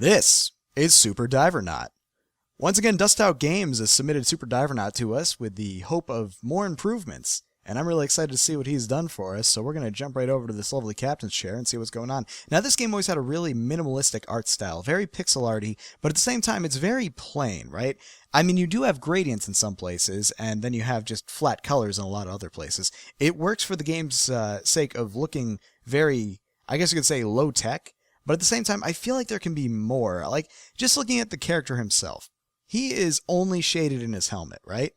This is Super Divernaut. Once again, Dust Out Games has submitted Super Divernaut to us with the hope of more improvements, and I'm really excited to see what he's done for us, so we're going to jump right over to this lovely captain's chair and see what's going on. Now, this game always had a really minimalistic art style, very pixel arty, but at the same time, it's very plain, right? I mean, you do have gradients in some places, and then you have just flat colors in a lot of other places. It works for the game's sake of looking very, I guess you could say, low-tech, but at the same time, I feel like there can be more. Like, just looking at the character himself, he is only shaded in his helmet, right?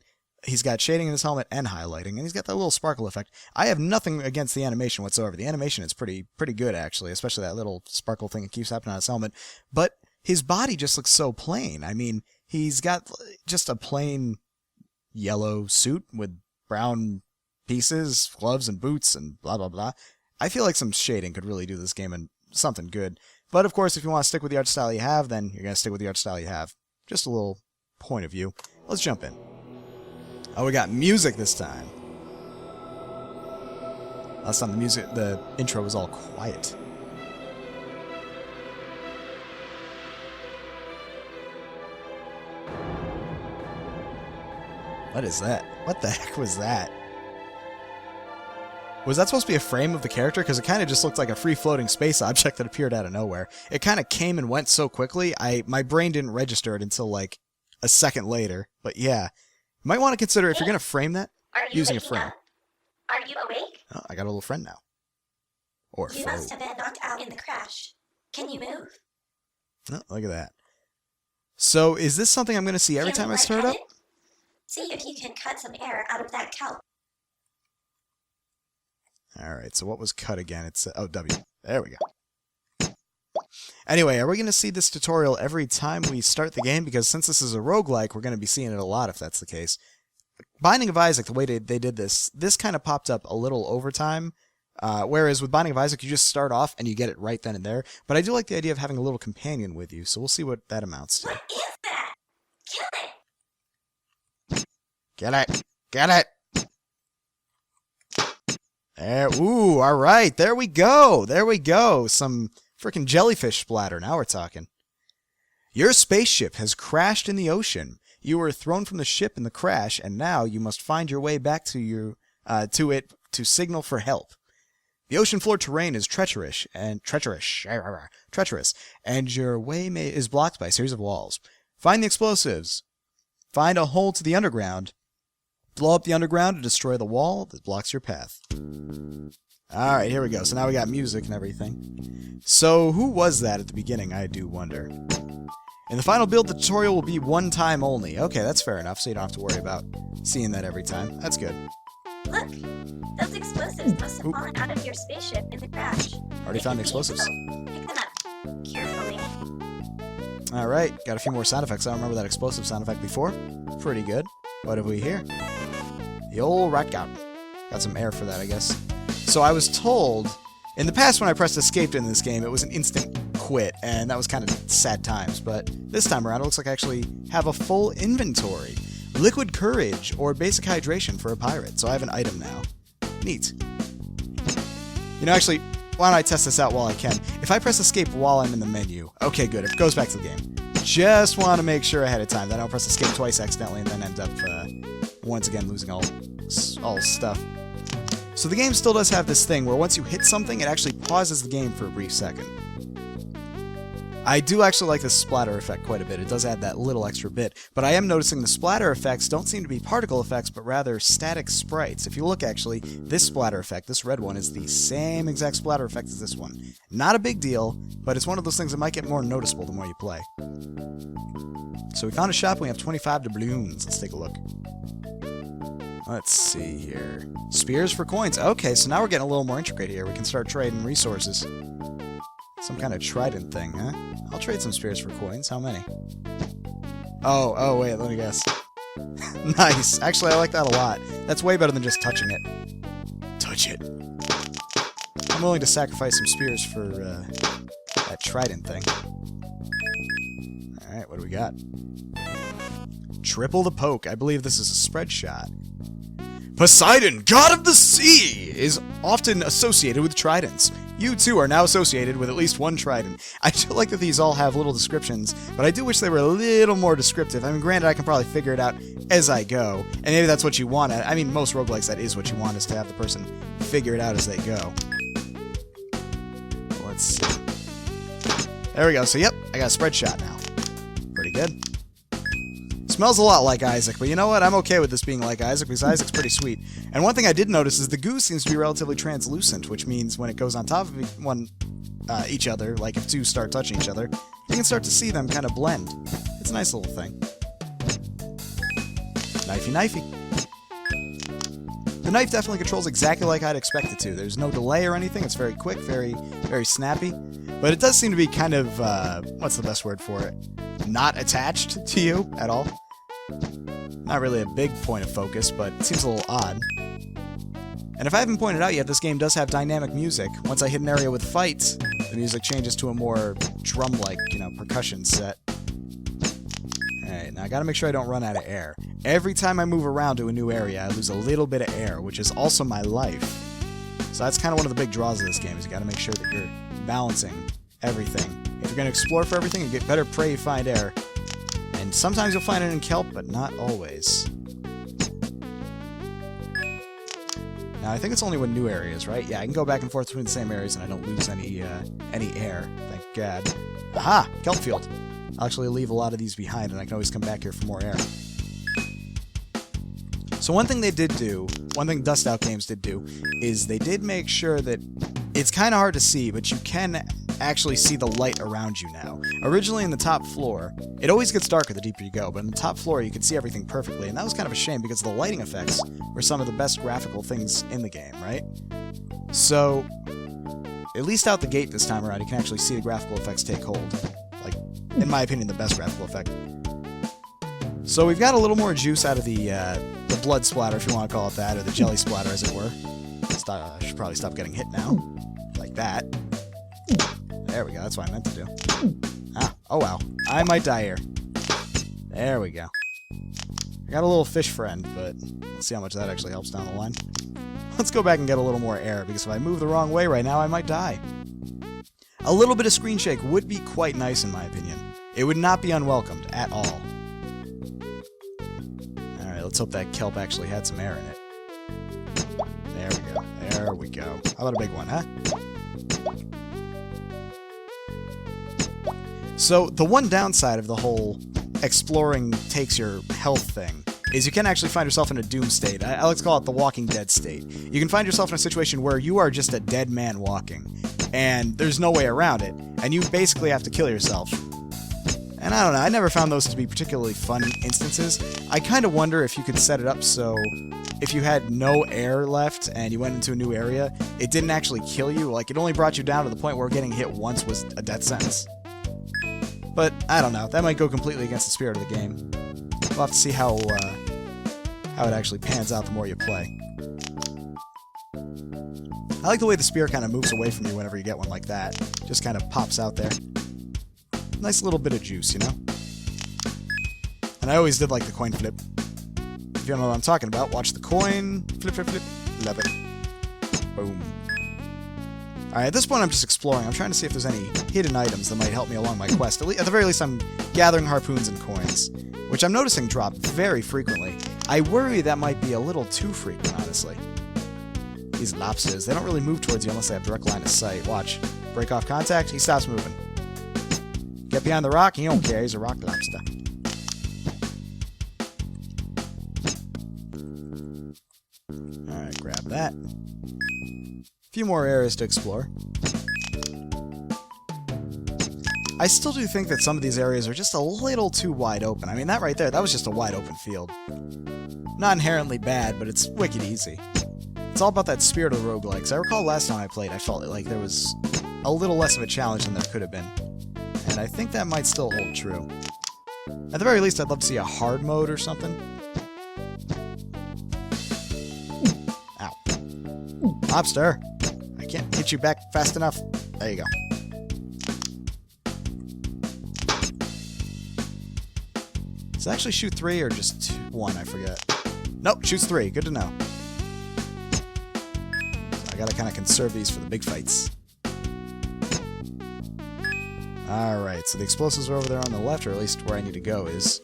He's got shading in his helmet and highlighting, and he's got that little sparkle effect. I have nothing against the animation whatsoever. The animation is pretty good, actually, especially that little sparkle thing that keeps happening on his helmet. But his body just looks so plain. I mean, he's got just a plain yellow suit with brown pieces, gloves and boots, and blah, blah, blah. I feel like some shading could really do this game and something good. But, of course, if you want to stick with the art style you have, then you're going to stick with the art style you have. Just a little point of view. Let's jump in. Oh, we got music this time. Last time the intro was all quiet. What is that? What the heck was that? Was that supposed to be a frame of the character? Because it kind of just looked like a free-floating space object that appeared out of nowhere. It kind of came and went so quickly, my brain didn't register it until, like, a second later. But yeah, you might want to consider, if you're going to frame that, using a frame. Up? Are you awake? Oh, I got a little friend now. Or you must have been knocked out in the crash. Can you move? Oh, look at that. So, is this something I'm going to see every time I start up? See if you can cut some air out of that kelp. Alright, so what was cut again? It's, oh, W. There we go. Anyway, are we going to see this tutorial every time we start the game? Because since this is a roguelike, we're going to be seeing it a lot if that's the case. Binding of Isaac, the way they did this kind of popped up a little over time. Whereas with Binding of Isaac, you just start off and you get it right then and there. But I do like the idea of having a little companion with you, so we'll see what that amounts to. What is that? Kill it! Get it! Get it! There, ooh, alright, there we go! There we go! Some freaking jellyfish splatter, now we're talking. Your spaceship has crashed in the ocean. You were thrown from the ship in the crash, and now you must find your way back to it to signal for help. The ocean floor terrain is treacherous, and your way is blocked by a series of walls. Find the explosives. Find a hole to the underground. Blow up the underground to destroy the wall that blocks your path. Alright, here we go. So now we got music and everything. So, who was that at the beginning, I do wonder. In the final build, the tutorial will be one time only. Okay, that's fair enough, so you don't have to worry about seeing that every time. That's good. Look! Those explosives must have fallen out of your spaceship in the crash. Already found the explosives. Pick them up. Carefully. Alright, got a few more sound effects. I don't remember that explosive sound effect before. Pretty good. What have we here? The old rat gun. Got some air for that, I guess. So I was told, in the past when I pressed escape in this game, it was an instant quit, and that was kind of sad times, but this time around it looks like I actually have a full inventory. Liquid courage, or basic hydration for a pirate, so I have an item now. Neat. You know, actually, why don't I test this out while I can? If I press escape while I'm in the menu, okay, good, it goes back to the game. Just want to make sure ahead of time that I don't press escape twice accidentally and then end up, once again, losing all stuff. So the game still does have this thing where once you hit something, it actually pauses the game for a brief second. I do actually like the splatter effect quite a bit. It does add that little extra bit. But I am noticing the splatter effects don't seem to be particle effects, but rather static sprites. If you look, actually, this splatter effect, this red one, is the same exact splatter effect as this one. Not a big deal, but it's one of those things that might get more noticeable the more you play. So we found a shop, and we have 25 doubloons. Let's take a look. Let's see here. Spears for coins. Okay, so now we're getting a little more intricate here. We can start trading resources. Some kind of trident thing, huh? I'll trade some spears for coins. How many? Oh, wait, let me guess. Nice. Actually, I like that a lot. That's way better than just touching it. Touch it. I'm willing to sacrifice some spears for that trident thing. Alright, what do we got? Triple the poke. I believe this is a spread shot. Poseidon, god of the sea, is often associated with tridents. You too are now associated with at least one trident. I do like that these all have little descriptions, but I do wish they were a little more descriptive. I mean, granted, I can probably figure it out as I go, and maybe that's what you want. I mean, most roguelikes, that is what you want, is to have the person figure it out as they go. Let's see. There we go. So, yep, I got a spread shot now. Pretty good. Smells a lot like Isaac, but you know what? I'm okay with this being like Isaac, because Isaac's pretty sweet. And one thing I did notice is the goo seems to be relatively translucent, which means when it goes on top of each other, like if two start touching each other, you can start to see them kind of blend. It's a nice little thing. Knifey, knifey. The knife definitely controls exactly like I'd expect it to. There's no delay or anything. It's very quick, very, very snappy. But it does seem to be kind of, what's the best word for it? Not attached to you at all. Not really a big point of focus, but it seems a little odd. And if I haven't pointed out yet, this game does have dynamic music. Once I hit an area with fights, the music changes to a more drum-like, percussion set. Alright, now I gotta make sure I don't run out of air. Every time I move around to a new area, I lose a little bit of air, which is also my life. So that's kind of one of the big draws of this game, is you gotta make sure that you're balancing everything. If you're gonna explore for everything, you get better pray you find air. And sometimes you'll find it in kelp, but not always. Now, I think it's only when new areas, right? Yeah, I can go back and forth between the same areas and I don't lose any air. Thank God. Aha! Kelp field. I'll actually leave a lot of these behind, and I can always come back here for more air. So one thing Dust Out Games did do, is they did make sure that it's kind of hard to see, but you can actually see the light around you now. Originally in the top floor, it always gets darker the deeper you go, but in the top floor you can see everything perfectly, and that was kind of a shame because the lighting effects were some of the best graphical things in the game, right? So, at least out the gate this time around, you can actually see the graphical effects take hold. Like, in my opinion, the best graphical effect. So we've got a little more juice out of the blood splatter, if you want to call it that, or the jelly splatter, as it were. I should probably stop getting hit now. Like that. There we go, that's what I meant to do. Ah, oh wow. I might die here. There we go. I got a little fish friend, but let's see how much that actually helps down the line. Let's go back and get a little more air, because if I move the wrong way right now, I might die. A little bit of screen shake would be quite nice, in my opinion. It would not be unwelcomed at all. Alright, let's hope that kelp actually had some air in it. There we go. There we go. How about a big one, huh? So, the one downside of the whole exploring takes your health thing is you can actually find yourself in a doom state. I like to call it the Walking Dead state. You can find yourself in a situation where you are just a dead man walking, and there's no way around it, and you basically have to kill yourself. And I don't know, I never found those to be particularly fun instances. I kind of wonder if you could set it up so if you had no air left and you went into a new area, it didn't actually kill you. Like, it only brought you down to the point where getting hit once was a death sentence. But, I don't know. That might go completely against the spirit of the game. We'll have to see how it actually pans out the more you play. I like the way the spear kind of moves away from you whenever you get one like that. Just kind of pops out there. Nice little bit of juice, you know? And I always did like the coin flip. If you don't know what I'm talking about, watch the coin. Flip, flip, flip. Love it. Boom. Alright, at this point I'm just exploring. I'm trying to see if there's any hidden items that might help me along my quest. At the very least, I'm gathering harpoons and coins, which I'm noticing drop very frequently. I worry that might be a little too frequent, honestly. These lobsters, they don't really move towards you unless they have direct line of sight. Watch. Break off contact, he stops moving. Get behind the rock, he don't care, he's a rock lobster. Alright, grab that. A few more areas to explore. I still do think that some of these areas are just a little too wide open. I mean, that right there, that was just a wide open field. Not inherently bad, but it's wicked easy. It's all about that spirit of the roguelikes. I recall last time I played, I felt like there was a little less of a challenge than there could have been. And I think that might still hold true. At the very least, I'd love to see a hard mode or something. Ow. Lobster! I can't hit you back fast enough. There you go. Does it actually shoot 3 or just 1? I forget. Nope, shoots 3. Good to know. So I gotta kind of conserve these for the big fights. Alright, so the explosives are over there on the left, or at least where I need to go is.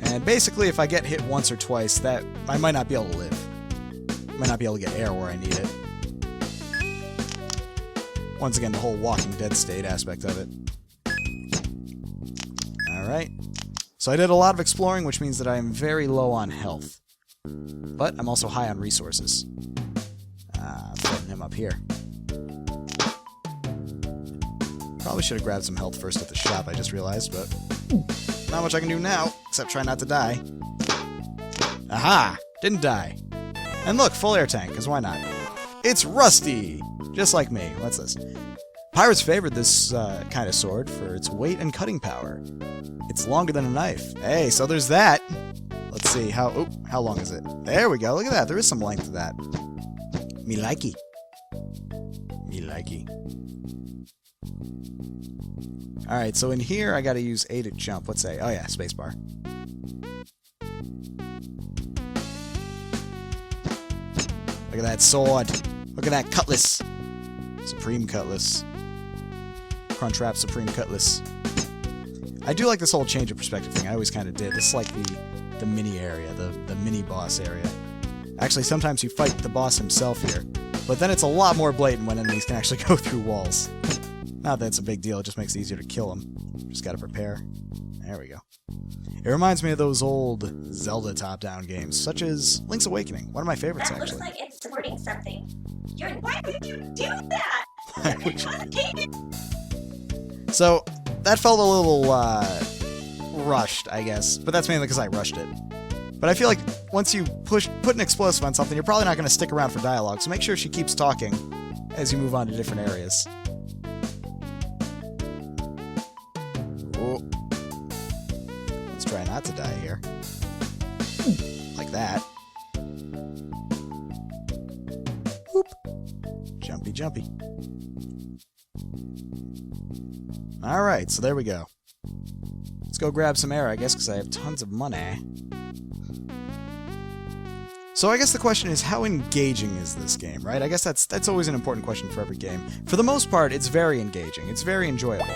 And basically, if I get hit once or twice, that I might not be able to live. Might not be able to get air where I need it. Once again, the whole Walking Dead state aspect of it. Alright. So I did a lot of exploring, which means that I am very low on health. But I'm also high on resources. Floating him up here. Probably should have grabbed some health first at the shop, I just realized, but not much I can do now, except try not to die. Aha! Didn't die. And look, full air tank, because why not? It's rusty! Just like me. What's this? Pirates favored this kind of sword for its weight and cutting power. It's longer than a knife. Hey, so there's that! Let's see, how long is it? There we go, look at that, there is some length to that. Me likey. Me likey. Alright, so in here I gotta use A to jump. What's A? Oh yeah, spacebar. Look at that sword. Look at that cutlass. Supreme cutlass. Crunchwrap Supreme cutlass. I do like this whole change of perspective thing. I always kind of did. This is like the mini area, the mini boss area. Actually, sometimes you fight the boss himself here, but then it's a lot more blatant when enemies can actually go through walls. Not that it's a big deal, it just makes it easier to kill them. Just gotta prepare. There we go. It reminds me of those old Zelda top-down games, such as Link's Awakening, one of my favorites, That actually. looks like it's supporting something. Why would you do that? So, that felt a little, rushed, I guess, but that's mainly because I rushed it. But I feel like once you put an explosive on something, you're probably not going to stick around for dialogue, so make sure she keeps talking as you move on to different areas. Oh. Let's try not to die here. Like that. Whoop. Jumpy, jumpy. Alright, so there we go. Let's go grab some air, I guess, because I have tons of money. So I guess the question is, how engaging is this game, right? I guess that's always an important question for every game. For the most part, it's very engaging. It's very enjoyable.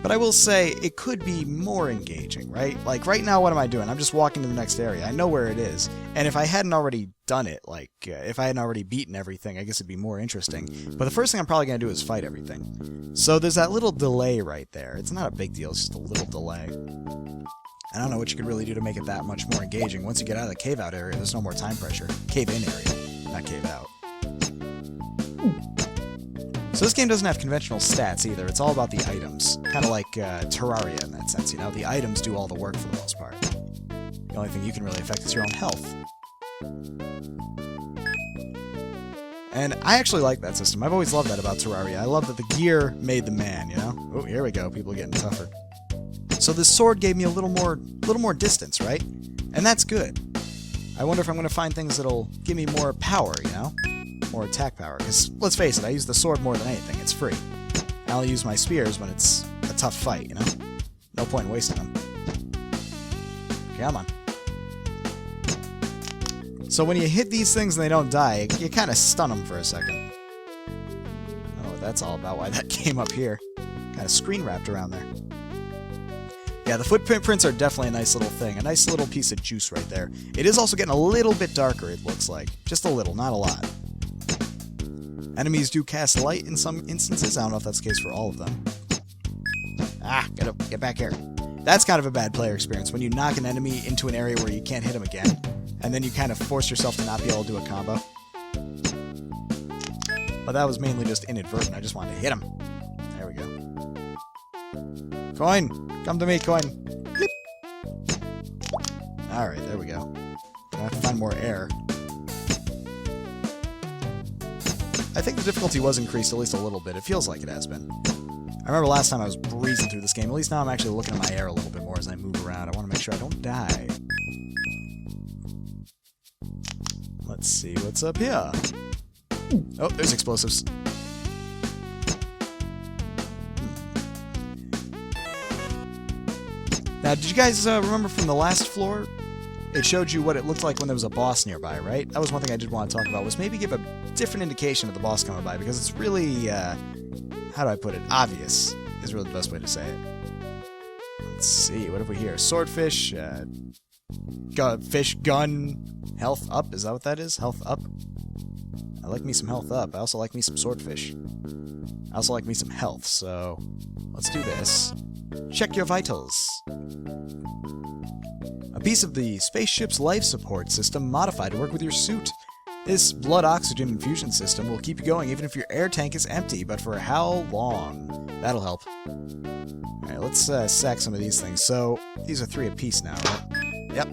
But I will say, it could be more engaging, right? Like, right now, what am I doing? I'm just walking to the next area. I know where it is. And if I hadn't already done it, like, if I hadn't already beaten everything, I guess it'd be more interesting. But the first thing I'm probably going to do is fight everything. So there's that little delay right there. It's not a big deal, it's just a little delay. I don't know what you could really do to make it that much more engaging. Once you get out of the cave-out area, there's no more time pressure. Cave-in area, not cave-out. So this game doesn't have conventional stats either. It's all about the items. Kind of like Terraria in that sense, you know? The items do all the work for the most part. The only thing you can really affect is your own health. And I actually like that system. I've always loved that about Terraria. I love that the gear made the man, you know? Oh, here we go. People are getting tougher. So this sword gave me a little more distance, right? And that's good. I wonder if I'm going to find things that'll give me more power, you know? More attack power. Because, let's face it, I use the sword more than anything. It's free. And I'll use my spears when it's a tough fight, you know? No point in wasting them. Come on. So when you hit these things and they don't die, you kind of stun them for a second. I don't know what that's all about, why that came up here. Kind of screen wrapped around there. Yeah, the footprints are definitely a nice little thing. A nice little piece of juice right there. It is also getting a little bit darker, it looks like. Just a little, not a lot. Enemies do cast light in some instances. I don't know if that's the case for all of them. Ah, get back here. That's kind of a bad player experience, when you knock an enemy into an area where you can't hit him again, and then you kind of force yourself to not be able to do a combo. But that was mainly just inadvertent. I just wanted to hit him. There we go. Coin! Come to me, coin! Bleep. Alright, there we go. I have to find more air. I think the difficulty was increased at least a little bit. It feels like it has been. I remember last time I was breezing through this game. At least now I'm actually looking at my air a little bit more as I move around. I want to make sure I don't die. Let's see what's up here. Oh, there's explosives. Now, did you guys remember from the last floor? It showed you what it looked like when there was a boss nearby, right? That was one thing I did want to talk about, was maybe give a different indication of the boss coming by, because it's really, how do I put it, obvious. is really the best way to say it. Let's see, what have we here? Swordfish, fish gun, health up, is that what that is? Health up? I like me some health up. I also like me some swordfish. I also like me some health, so let's do this. Check your vitals. A piece of the spaceship's life support system modified to work with your suit. This blood oxygen infusion system will keep you going even if your air tank is empty, but for how long? That'll help. Alright, let's sack some of these things. So, these are 3 apiece now, right? Yep.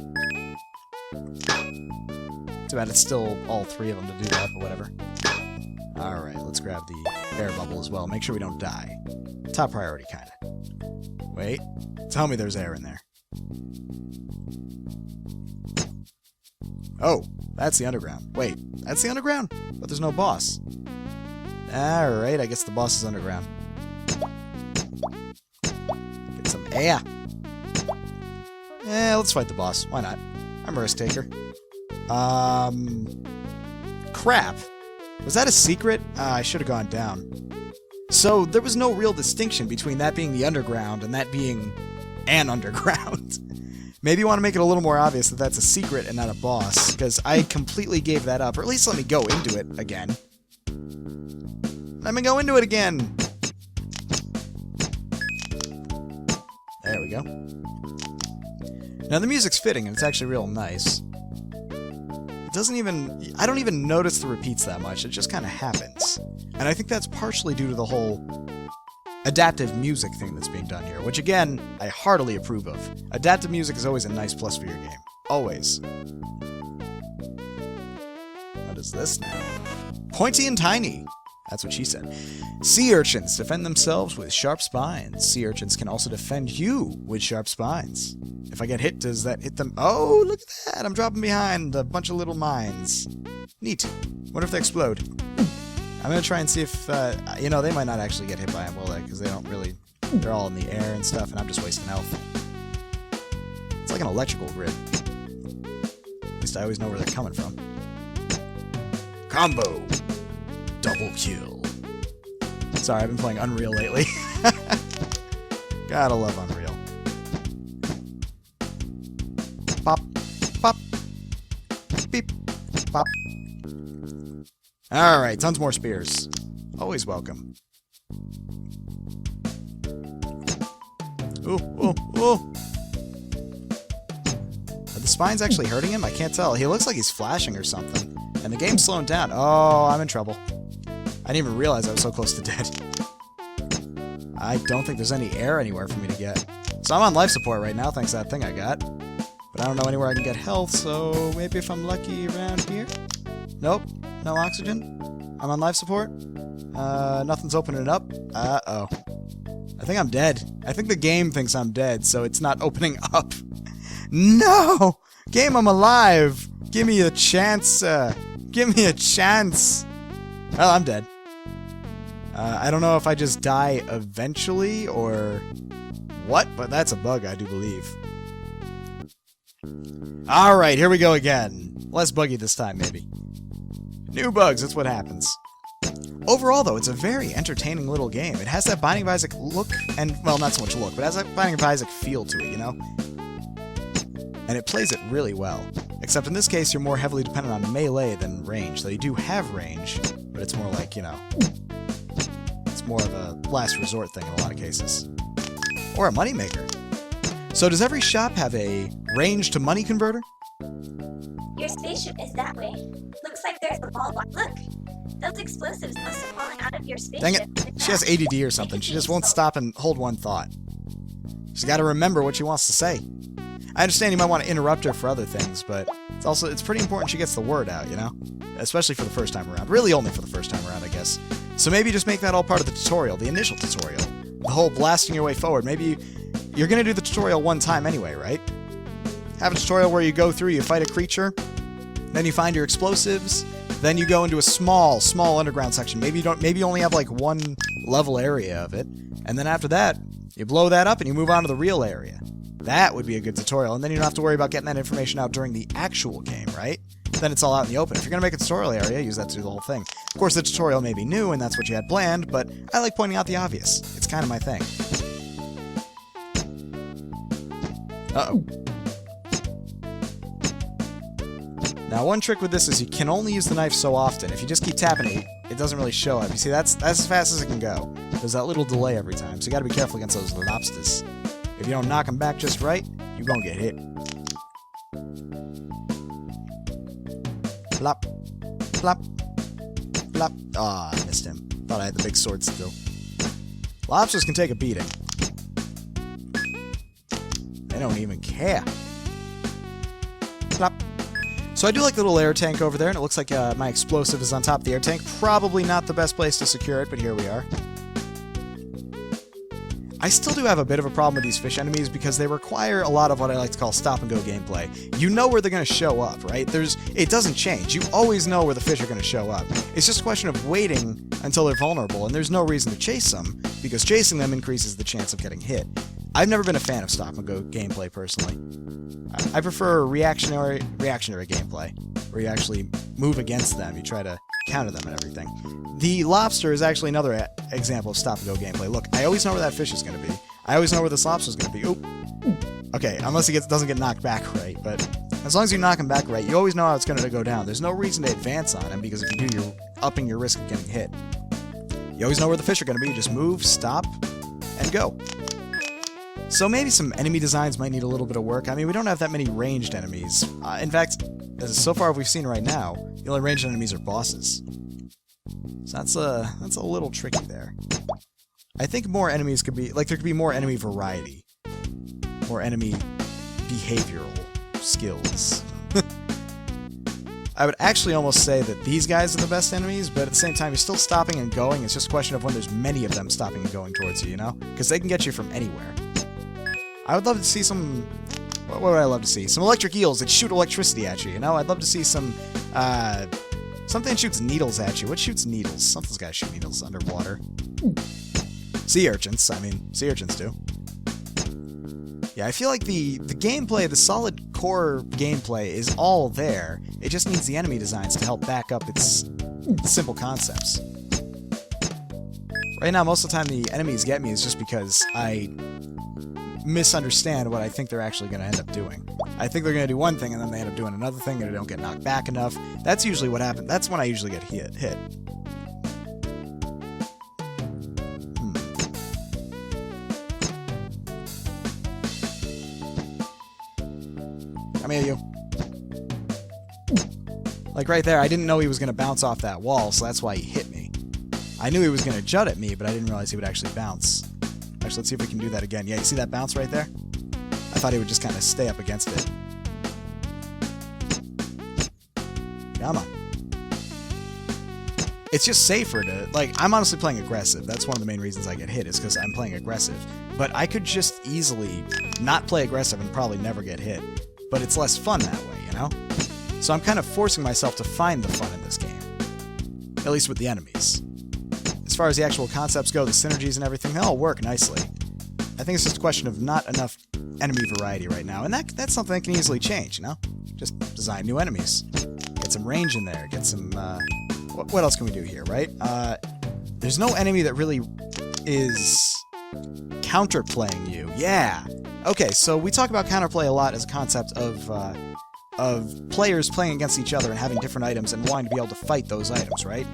Too bad it's still all 3 of them to do that, but whatever. Alright, let's grab the air bubble as well. Make sure we don't die. Top priority, kinda. Wait. Tell me there's air in there. Oh, that's the underground. Wait, that's the underground? But there's no boss. Alright, I guess the boss is underground. Get some air. Let's fight the boss. Why not? I'm a risk taker. Crap. Was that a secret? I should have gone down. So, there was no real distinction between that being the underground and that being an underground. Maybe you want to make it a little more obvious that that's a secret and not a boss, because I completely gave that up. Or at least let me go into it again. Let me go into it again! There we go. Now the music's fitting, and it's actually real nice. It doesn't even... I don't even notice the repeats that much, it just kind of happens. And I think that's partially due to the whole adaptive music thing that's being done here, which again, I heartily approve of. Adaptive music is always a nice plus for your game. Always. What is this now? Pointy and tiny. That's what she said. Sea urchins defend themselves with sharp spines. Sea urchins can also defend you with sharp spines. If I get hit, does that hit them? Oh, look at that! I'm dropping behind a bunch of little mines. Neat. What if they explode? I'm gonna try and see if, you know, they might not actually get hit by them, will they? Because they don't really... They're all in the air and stuff, and I'm just wasting health. It's like an electrical grid. At least I always know where they're coming from. Combo! Double kill. Sorry, I've been playing Unreal lately. Gotta love Unreal. Pop. Pop. Beep. Pop. Alright, tons more spears. Always welcome. Ooh, ooh, ooh. Are the spines actually hurting him? I can't tell. He looks like he's flashing or something. And the game's slowing down. Oh, I'm in trouble. I didn't even realize I was so close to dead. I don't think there's any air anywhere for me to get. So I'm on life support right now, thanks to that thing I got. But I don't know anywhere I can get health, so maybe if I'm lucky around here? Nope. No oxygen. I'm on life support. Nothing's opening up. Uh-oh. I think I'm dead. I think the game thinks I'm dead, so it's not opening up. No! Game, I'm alive! Give me a chance, give me a chance! Well, I'm dead. I don't know if I just die eventually, or what, but that's a bug, I do believe. Alright, here we go again. Less buggy this time, maybe. New bugs, that's what happens. Overall, though, it's a very entertaining little game. It has that Binding of Isaac look, and, well, not so much look, but it has that Binding of Isaac feel to it, you know? And it plays it really well. Except in this case, you're more heavily dependent on melee than range, though you do have range, but it's more like, you know, it's more of a last resort thing in a lot of cases. Or a moneymaker. So does every shop have a range to money converter? Your spaceship is that way. Looks like there's a ball. Look! Those explosives must have fallen out of your spaceship. Dang it. She has ADD or something. She just won't stop and hold one thought. She's got to remember what she wants to say. I understand you might want to interrupt her for other things, but it's pretty important she gets the word out, you know? Especially for the first time around. Really only for the first time around, I guess. So maybe just make that all part of the tutorial, the initial tutorial. The whole blasting your way forward. Maybe you're going to do the tutorial one time anyway, right? Have a tutorial where you go through, you fight a creature, then you find your explosives, then you go into a small underground section. Maybe you only have like one level area of it, and then after that, you blow that up and you move on to the real area. That would be a good tutorial, and then you don't have to worry about getting that information out during the actual game, right? Then it's all out in the open. If you're going to make a tutorial area, use that to do the whole thing. Of course, the tutorial may be new, and that's what you had planned, but I like pointing out the obvious. It's kind of my thing. Uh-oh. Now, one trick with this is you can only use the knife so often. If you just keep tapping it, it doesn't really show up. You see, that's as fast as it can go. There's that little delay every time, so you gotta be careful against those lobsters. If you don't knock them back just right, you won't get hit. Plop. Plop. Plop. Ah, I missed him. Thought I had the big sword still. Lobsters can take a beating. They don't even care. Plop. So I do like the little air tank over there, and it looks like my explosive is on top of the air tank. Probably not the best place to secure it, but here we are. I still do have a bit of a problem with these fish enemies because they require a lot of what I like to call stop-and-go gameplay. You know where they're going to show up, right? It doesn't change. You always know where the fish are going to show up. It's just a question of waiting until they're vulnerable, and there's no reason to chase them, because chasing them increases the chance of getting hit. I've never been a fan of stop-and-go gameplay, personally. I prefer reactionary gameplay, where you actually move against them, you try to counter them and everything. The lobster is actually another example of stop-and-go gameplay. Look, I always know where that fish is going to be. I always know where this lobster is going to be. Oop. Okay, unless he doesn't get knocked back right, but as long as you knock him back right, you always know how it's going to go down. There's no reason to advance on him, because if you do, you're upping your risk of getting hit. You always know where the fish are going to be. You just move, stop, and go. So maybe some enemy designs might need a little bit of work. I mean, we don't have that many ranged enemies. In fact, so far we've seen right now, the only ranged enemies are bosses. So that's a little tricky there. I think more enemies could be, like, there could be more enemy variety. More enemy behavioral skills. I would actually almost say that these guys are the best enemies, but at the same time, you're still stopping and going. It's just a question of when there's many of them stopping and going towards you, you know? Because they can get you from anywhere. I would love to see some... What would I love to see? Some electric eels that shoot electricity at you, you know? I'd love to see some... something that shoots needles at you. What shoots needles? Something's got to shoot needles underwater. Sea urchins. I mean, sea urchins do. Yeah, I feel like the gameplay, the solid core gameplay is all there. It just needs the enemy designs to help back up its simple concepts. Right now, most of the time the enemies get me is just because I misunderstand what I think they're actually going to end up doing. I think they're going to do one thing, and then they end up doing another thing, and they don't get knocked back enough. That's usually what happens. That's when I usually get hit. Come here, you. Like right there, I didn't know he was going to bounce off that wall, so that's why he hit me. I knew he was going to jut at me, but I didn't realize he would actually bounce. Actually, let's see if we can do that again. Yeah, you see that bounce right there? I thought he would just kind of stay up against it. Come on. It's just safer to... Like, I'm honestly playing aggressive. That's one of the main reasons I get hit, is because I'm playing aggressive. But I could just easily not play aggressive and probably never get hit. But it's less fun that way, you know? So I'm kind of forcing myself to find the fun in this game. At least with the enemies. As far as the actual concepts go, the synergies and everything, they all work nicely. I think it's just a question of not enough enemy variety right now, and that's something that can easily change, you know? Just design new enemies. Get some range in there, get some, what else can we do here, right? There's no enemy that really is counterplaying you. Yeah! Okay, so we talk about counterplay a lot as a concept of players playing against each other and having different items and wanting to be able to fight those items, right?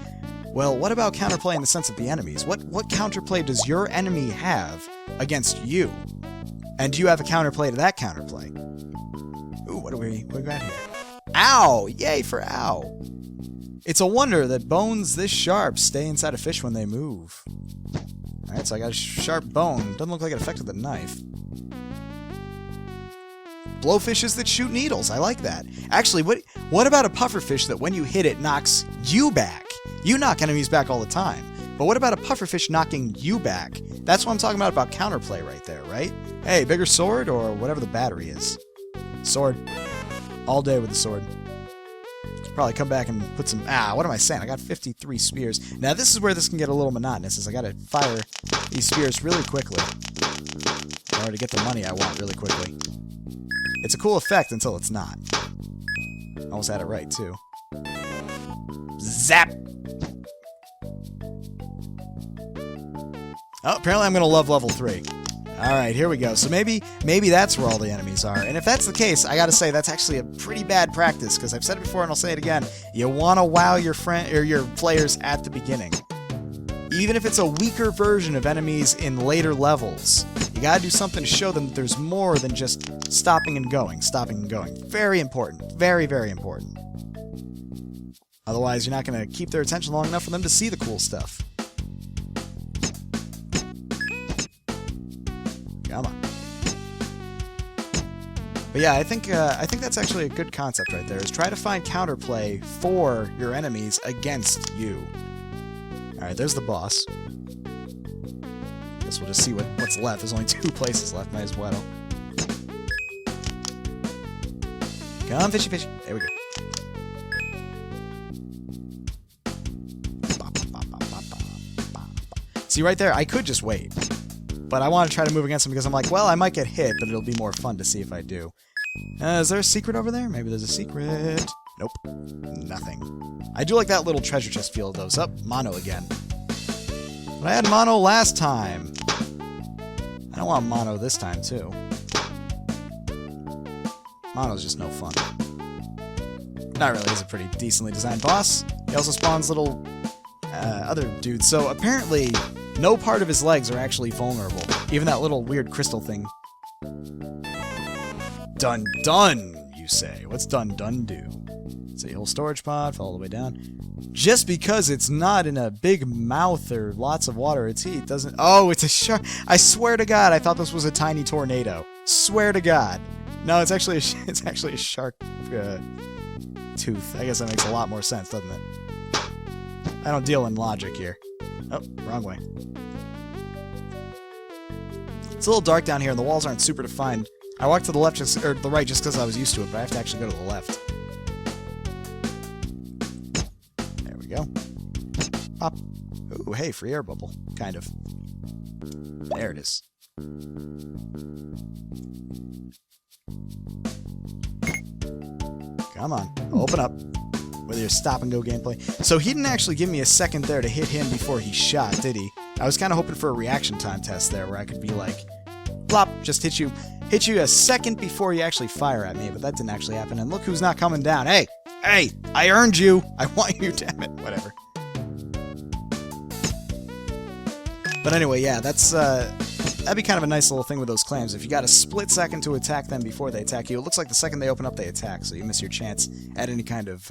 Well, what about counterplay in the sense of the enemies? What counterplay does your enemy have against you? And do you have a counterplay to that counterplay? Ooh, what do we got here? Ow! Yay for ow! It's a wonder that bones this sharp stay inside a fish when they move. Alright, so I got a sharp bone. Doesn't look like it affected the knife. Blowfishes that shoot needles. I like that. Actually, what about a pufferfish that when you hit it knocks you back? You knock enemies back all the time. But what about a pufferfish knocking you back? That's what I'm talking about counterplay right there, right? Hey, bigger sword or whatever the battery is. Sword. All day with the sword. Probably come back and put some... what am I saying? I got 53 spears. Now, this is where this can get a little monotonous, is I gotta fire these spears really quickly in order to get the money I want really quickly. It's a cool effect until it's not. Almost had it right, too. Zap! Oh, apparently I'm going to love level 3. Alright, here we go. So maybe that's where all the enemies are. And if that's the case, I gotta say, that's actually a pretty bad practice, because I've said it before and I'll say it again. You want to wow your friend or your players at the beginning. Even if it's a weaker version of enemies in later levels, you gotta do something to show them that there's more than just stopping and going. Very important. Very, very important. Otherwise, you're not gonna keep their attention long enough for them to see the cool stuff. Come on. But yeah, I think that's actually a good concept right there, is try to find counterplay for your enemies against you. Alright, there's the boss. Guess we'll just see what's left. There's only 2 places left, might as well. Come, fishy, fishy. There we go. See, right there, I could just wait. But I want to try to move against him because I'm like, well, I might get hit, but it'll be more fun to see if I do. Is there a secret over there? Maybe there's a secret. Nope. Nothing. I do like that little treasure chest feel, though. So, mono again. But I had mono last time. I don't want mono this time, too. Mono's just no fun. Not really. He's a pretty decently designed boss. He also spawns little other dudes. So, apparently, no part of his legs are actually vulnerable. Even that little weird crystal thing. Dun dun, you say. What's dun dun do? See, whole storage pod, fell all the way down. Just because it's not in a big mouth or lots of water, its heat doesn't... Oh, it's a shark. I swear to God, I thought this was a tiny tornado. Swear to God. No, it's actually a shark tooth. I guess that makes a lot more sense, doesn't it? I don't deal in logic here. Oh, wrong way. It's a little dark down here, and the walls aren't super defined. I walked to the left or the right just because I was used to it, but I have to actually go to the left. There we go. Pop. Ooh, hey, free air bubble. Kind of. There it is. Come on, open up. With your stop-and-go gameplay. So he didn't actually give me a second there to hit him before he shot, did he? I was kind of hoping for a reaction time test there, where I could be like, plop, just hit you a second before you actually fire at me, but that didn't actually happen. And look who's not coming down. Hey, I earned you. I want you, damn it. Whatever. But anyway, yeah, that'd be kind of a nice little thing with those clams. If you got a split second to attack them before they attack you, it looks like the second they open up, they attack, so you miss your chance at any kind of,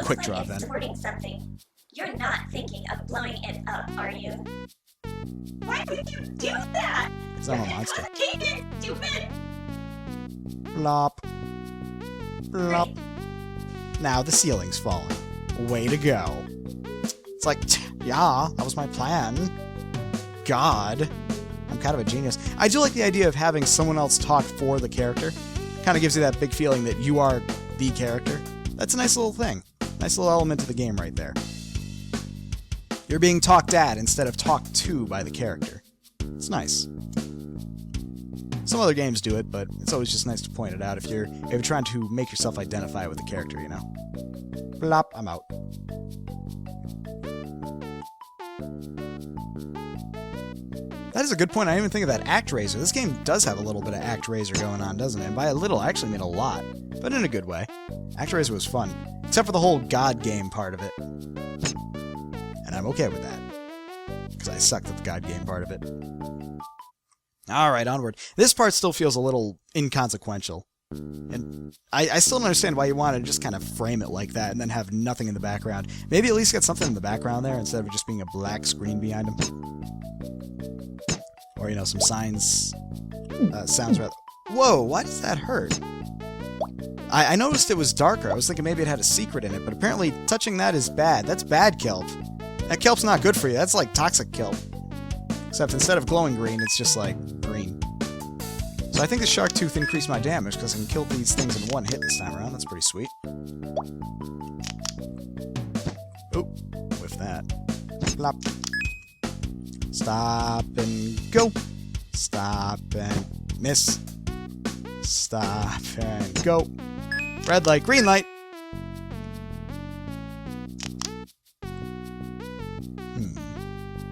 quick draw event. That looks like it's something. You're not thinking of blowing it up, are you? Why would you do that? Because I'm a monster. Complicated, stupid. Blop. Blop. Now the ceiling's falling. Way to go. It's like, yeah, that was my plan. God. I'm kind of a genius. I do like the idea of having someone else talk for the character. Kind of gives you that big feeling that you are the character. That's a nice little thing. Nice little element to the game right there. You're being talked at instead of talked to by the character. It's nice. Some other games do it, but it's always just nice to point it out if you're trying to make yourself identify with the character, you know. Blop, I'm out. That is a good point. I didn't even think of that ActRaiser. This game does have a little bit of ActRaiser going on, doesn't it? And by a little, I actually mean a lot. But in a good way. ActRaiser was fun. Except for the whole God game part of it. And I'm okay with that. Because I sucked at the God game part of it. Alright, onward. This part still feels a little inconsequential. And I still don't understand why you want to just kind of frame it like that and then have nothing in the background. Maybe at least get something in the background there instead of it just being a black screen behind him. Or, some signs. Sounds rather... Whoa, why does that hurt? I noticed it was darker. I was thinking maybe it had a secret in it, but apparently touching that is bad. That's bad kelp. That kelp's not good for you. That's like toxic kelp. Except instead of glowing green, it's just like green. So I think the shark tooth increased my damage because I can kill these things in one hit this time around. That's pretty sweet. Oh, whiff that. Plop. Stop and go. Stop and miss. Stop and go. Red light, green light.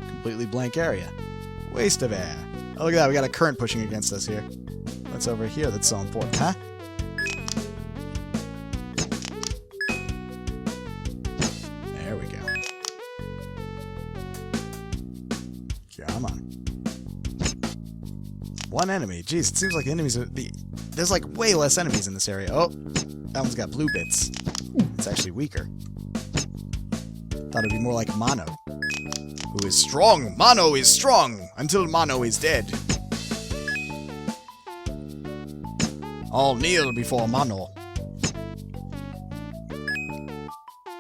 Completely completely blank area. Waste of air. Oh, look at that. We got a current pushing against us here. What's over here that's so important, huh? There we go. Come on. One enemy. Jeez, it seems like the enemies are... There's like way less enemies in this area. Oh, that one's got blue bits. It's actually weaker. Thought it'd be more like Mono. Who is strong? Mono is strong until Mono is dead. All kneel before Mono.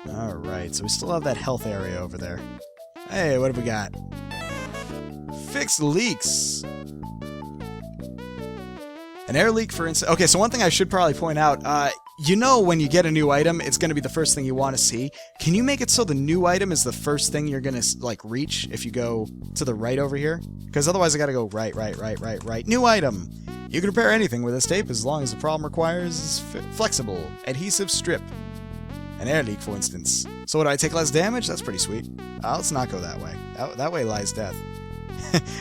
Alright, so we still have that health area over there. Hey, what have we got? Fix leaks. An air leak, for instance. Okay, so one thing I should probably point out, you know when you get a new item, it's going to be the first thing you want to see. Can you make it so the new item is the first thing you're going to, like, reach if you go to the right over here? Because otherwise I got to go right. New item! You can repair anything with this tape as long as the problem requires flexible adhesive strip. An air leak, for instance. So would I take less damage? That's pretty sweet. Let's not go that way. That way lies death.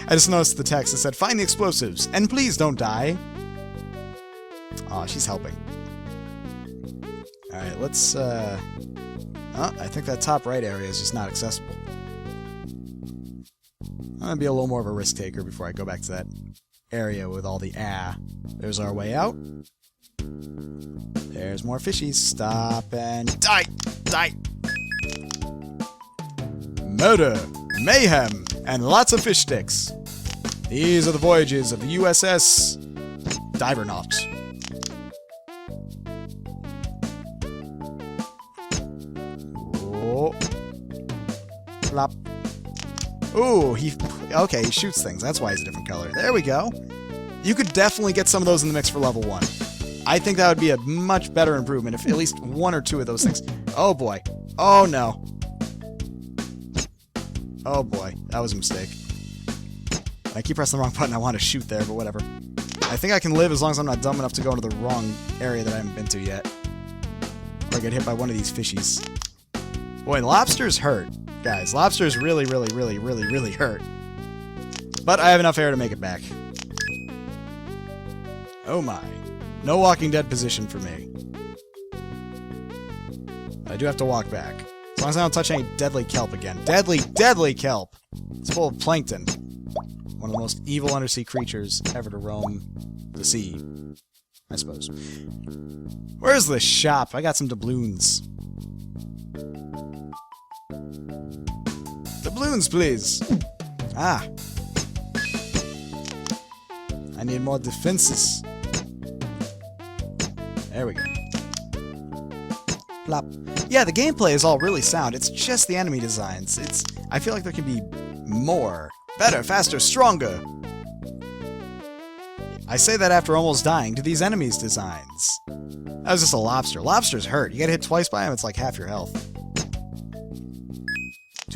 I just noticed the text that said, find the explosives, and please don't die. Aw, she's helping. Alright, let's, I think that top right area is just not accessible. I'm gonna be a little more of a risk taker before I go back to that area with all the There's our way out. There's more fishies. Stop and die! Die! Murder, mayhem, and lots of fish sticks. These are the voyages of the USS Divernaut. Oh. Flop. Ooh, okay, he shoots things. That's why he's a different color. There we go. You could definitely get some of those in the mix for level 1. I think that would be a much better improvement if at least 1 or 2 of those things... Oh boy. Oh no. Oh boy. That was a mistake. I keep pressing the wrong button. I want to shoot there, but whatever. I think I can live as long as I'm not dumb enough to go into the wrong area that I haven't been to yet. Or get hit by one of these fishies. Boy, lobsters hurt. Guys, lobsters really hurt. But I have enough air to make it back. Oh my. No Walking Dead position for me. I do have to walk back. As long as I don't touch any deadly kelp again. Deadly kelp! It's full of plankton. One of the most evil undersea creatures ever to roam the sea. I suppose. Where's the shop? I got some doubloons. Doubloons, please! Ah. I need more defenses. There we go. Plop. Yeah, the gameplay is all really sound. It's just the enemy designs. I feel like there can be more. Better, faster, stronger. I say that after almost dying to these enemies' designs. That was just a lobster. Lobsters hurt. You get hit twice by them, it's like half your health.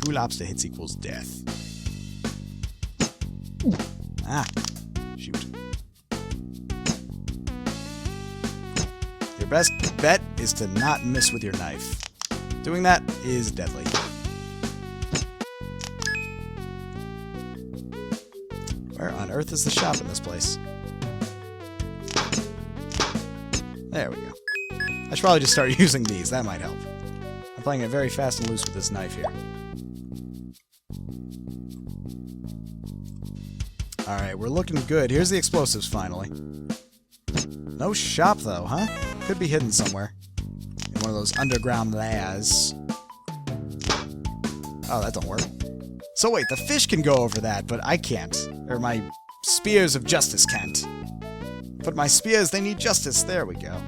2 lobster hits equals death. Ah. Shoot. Your best bet is to not miss with your knife. Doing that is deadly. Where on earth is the shop in this place? There we go. I should probably just start using these. That might help. I'm playing it very fast and loose with this knife here. Alright, we're looking good. Here's the explosives, finally. No shop, though, huh? Could be hidden somewhere. In one of those underground labs. Oh, that don't work. So wait, the fish can go over that, but I can't. Or my spears of justice can't. But my spears, they need justice. There we go.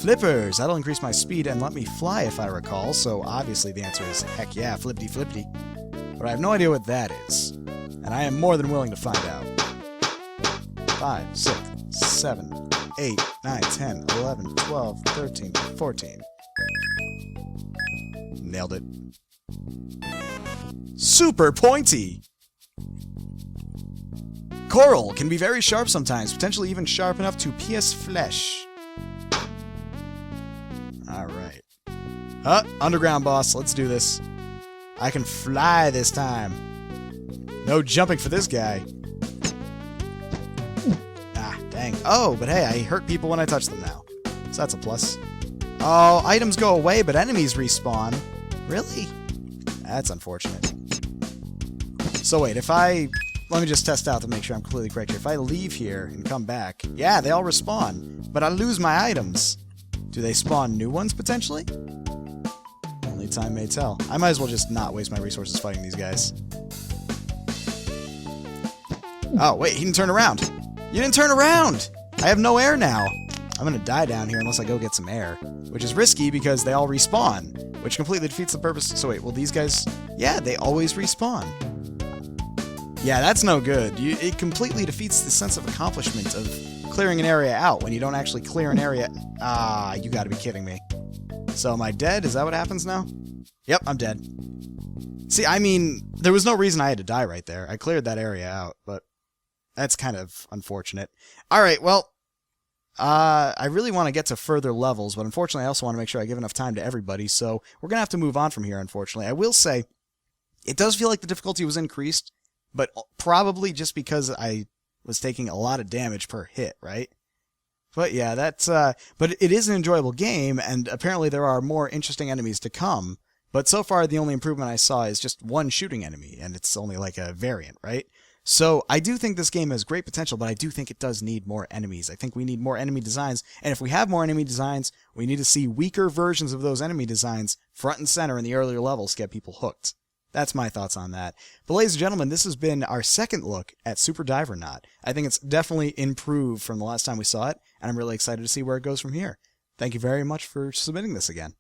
Flippers! That'll increase my speed and let me fly, if I recall. So obviously the answer is heck yeah, flippity flippity. But I have no idea what that is. And I am more than willing to find out. 5, 6, 7, 8, 9, 10, 11, 12, 13, 14. Nailed it. Super pointy! Coral can be very sharp sometimes, potentially even sharp enough to pierce flesh. Alright. Underground boss, let's do this. I can fly this time. No jumping for this guy. Ah, dang. Oh, but hey, I hurt people when I touch them now. So that's a plus. Oh, items go away, but enemies respawn. Really? That's unfortunate. So wait, if I... Let me just test out to make sure I'm completely correct here. If I leave here and come back, yeah, they all respawn, but I lose my items. Do they spawn new ones, potentially? Only time may tell. I might as well just not waste my resources fighting these guys. Oh, wait, he didn't turn around. You didn't turn around! I have no air now. I'm gonna die down here unless I go get some air, which is risky because they all respawn, which completely defeats the purpose. So wait, will these guys... Yeah, they always respawn. Yeah, that's no good. It completely defeats the sense of accomplishment of clearing an area out when you don't actually clear an area... Ah, you gotta be kidding me. So am I dead? Is that what happens now? Yep, I'm dead. See, I mean, there was no reason I had to die right there. I cleared that area out, but that's kind of unfortunate. Alright, well, I really want to get to further levels, but unfortunately I also want to make sure I give enough time to everybody, so we're going to have to move on from here, unfortunately. I will say, it does feel like the difficulty was increased, but probably just because I was taking a lot of damage per hit, right? But yeah, that's, but it is an enjoyable game, and apparently there are more interesting enemies to come, but so far the only improvement I saw is just one shooting enemy, and it's only like a variant, right? So I do think this game has great potential, but I do think it does need more enemies. I think we need more enemy designs, and if we have more enemy designs, we need to see weaker versions of those enemy designs front and center in the earlier levels to get people hooked. That's my thoughts on that. But ladies and gentlemen, this has been our second look at Super Divernaut. I think it's definitely improved from the last time we saw it, and I'm really excited to see where it goes from here. Thank you very much for submitting this again.